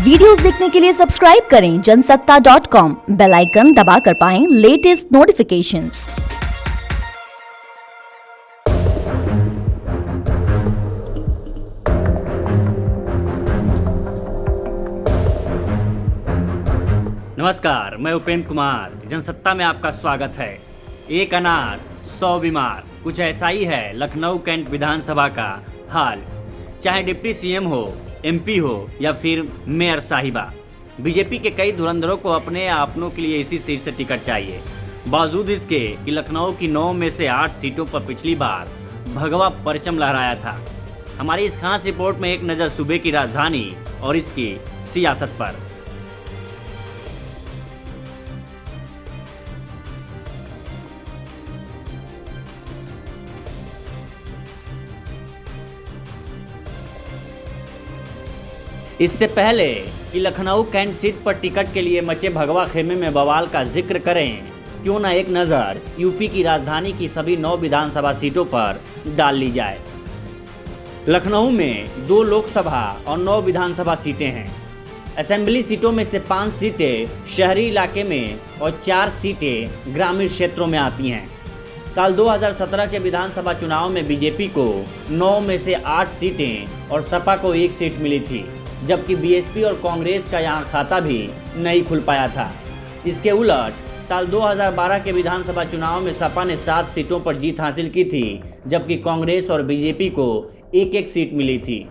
Videos देखने के लिए सब्सक्राइब करें जनसत्ता.com, बेल आइकन दबाकर पाएं लेटेस्ट नोटिफिकेशंस। नमस्कार, मैं उपेंद्र कुमार। जनसत्ता में आपका स्वागत है। एक अनार 100 बीमार, कुछ ऐसा ही है लखनऊ कैंट विधानसभा का हाल। चाहे डिप्टी सीएम हो, एमपी हो या फिर मेयर साहिबा, बीजेपी के कई धुरंधरों को अपने अपनों के लिए इसी सीट से टिकट चाहिए। बावजूद इसके कि लखनऊ की 9 में से 8 सीटों पर पिछली बार भगवा परचम लहराया था। हमारी इस खास रिपोर्ट में एक नज़र सूबे की राजधानी और इसकी सियासत पर। इससे पहले कि लखनऊ कैंट सीट पर टिकट के लिए मचे भगवा खेमे में बवाल का जिक्र करें, क्यों न एक नज़र यूपी की राजधानी की सभी 9 विधानसभा सीटों पर डाल ली जाए। लखनऊ में 2 लोकसभा और 9 विधानसभा सीटें हैं। असेंबली सीटों में से 5 सीटें शहरी इलाके में और 4 सीटें ग्रामीण क्षेत्रों में आती हैं। साल 2017 के विधानसभा चुनाव में बीजेपी को 9 में से 8 सीटें और सपा को 1 सीट मिली थी, जबकि बीएसपी और कांग्रेस का यहां खाता भी नहीं खुल पाया था। इसके उलट साल 2012 के विधानसभा चुनाव में सपा ने 7 सीटों पर जीत हासिल की थी, जबकि कांग्रेस और बीजेपी को 1-1 सीट मिली थी।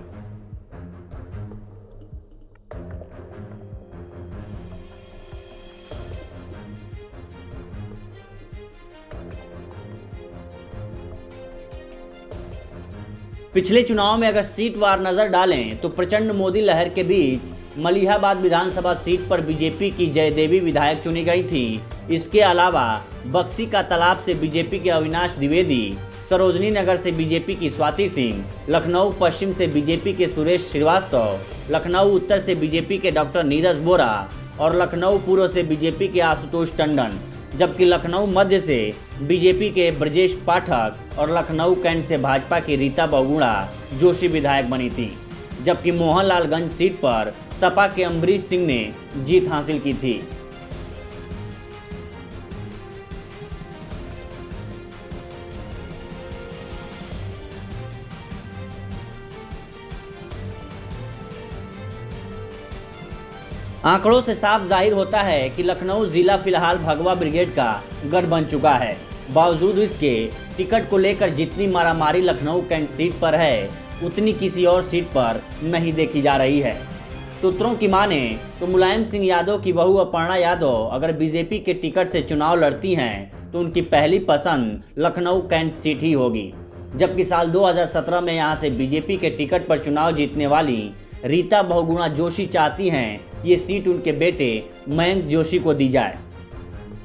पिछले चुनाव में अगर सीटवार नजर डालें तो प्रचंड मोदी लहर के बीच मलिहाबाद विधानसभा सीट पर बीजेपी की जयदेवी विधायक चुनी गई थी। इसके अलावा बक्सी का तालाब से बीजेपी के अविनाश द्विवेदी, सरोजनी नगर से बीजेपी की स्वाति सिंह, लखनऊ पश्चिम से बीजेपी के सुरेश श्रीवास्तव, लखनऊ उत्तर से बीजेपी के डॉक्टर नीरज बोरा और लखनऊ पूर्व से बीजेपी के आशुतोष टंडन, जबकि लखनऊ मध्य से बीजेपी के ब्रजेश पाठक और लखनऊ कैंट से भाजपा की रीता बहुगुणा जोशी विधायक बनी थी, जबकि मोहनलालगंज सीट पर सपा के अम्बरीश सिंह ने जीत हासिल की थी। आंकड़ों से साफ जाहिर होता है कि लखनऊ जिला फिलहाल भगवा ब्रिगेड का गढ़ बन चुका है। बावजूद इसके टिकट को लेकर जितनी मारामारी लखनऊ कैंट सीट पर है, उतनी किसी और सीट पर नहीं देखी जा रही है। सूत्रों की माने तो मुलायम सिंह यादव की बहू अपर्णा यादव अगर बीजेपी के टिकट से चुनाव लड़ती हैं तो उनकी पहली पसंद लखनऊ कैंट सीट ही होगी, जबकि साल 2017 में यहां से बीजेपी के टिकट पर चुनाव जीतने वाली रीता बहुगुणा जोशी चाहती हैं ये सीट उनके बेटे मयंक जोशी को दी जाए।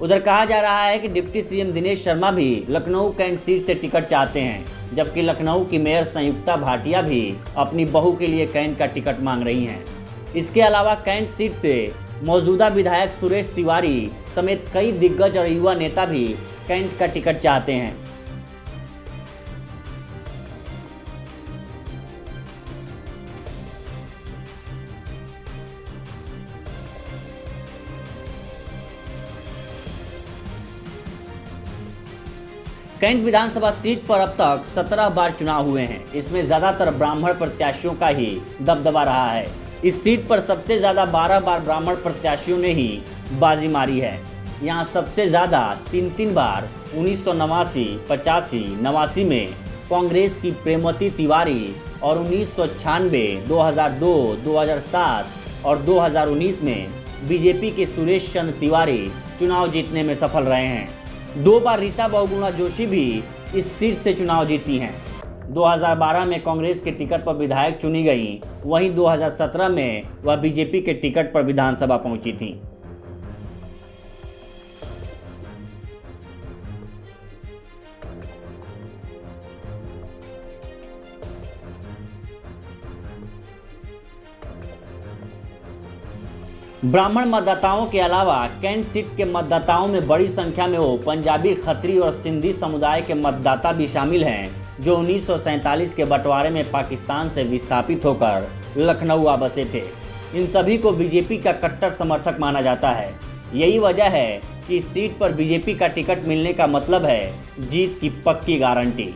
उधर कहा जा रहा है कि डिप्टी सीएम दिनेश शर्मा भी लखनऊ कैंट सीट से टिकट चाहते हैं, जबकि लखनऊ की मेयर संयुक्ता भाटिया भी अपनी बहू के लिए कैंट का टिकट मांग रही हैं। इसके अलावा कैंट सीट से मौजूदा विधायक सुरेश तिवारी समेत कई दिग्गज और युवा नेता भी कैंट का टिकट चाहते हैं। कैंट विधानसभा सीट पर अब तक 17 बार चुनाव हुए हैं। इसमें ज्यादातर ब्राह्मण प्रत्याशियों का ही दबदबा रहा है। इस सीट पर सबसे ज्यादा 12 बार ब्राह्मण प्रत्याशियों ने ही बाजी मारी है। यहाँ सबसे ज्यादा 3 बार 1989, 85, 89 में कांग्रेस की प्रेमवती तिवारी और 1996, 2002, 2007 और 2019 में बीजेपी के सुरेश चंद्र तिवारी चुनाव जीतने में सफल रहे हैं। 2 बार रीता बहुगुणा जोशी भी इस सीट से चुनाव जीती हैं। 2012 में कांग्रेस के टिकट पर विधायक चुनी गई, वहीं 2017 में वह बीजेपी के टिकट पर विधानसभा पहुंची थी। ब्राह्मण मतदाताओं के अलावा कैंट सीट के मतदाताओं में बड़ी संख्या में वो पंजाबी, खत्री और सिंधी समुदाय के मतदाता भी शामिल हैं, जो 1947 के बंटवारे में पाकिस्तान से विस्थापित होकर लखनऊ आ बसे थे। इन सभी को बीजेपी का कट्टर समर्थक माना जाता है। यही वजह है कि इस सीट पर बीजेपी का टिकट मिलने का मतलब है जीत की पक्की गारंटी।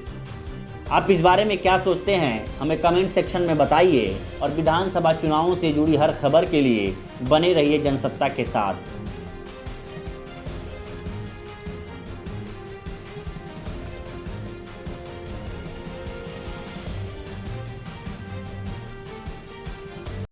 आप इस बारे में क्या सोचते हैं, हमें कमेंट सेक्शन में बताइए और विधानसभा चुनावों से जुड़ी हर खबर के लिए बने रहिए जनसत्ता के साथ।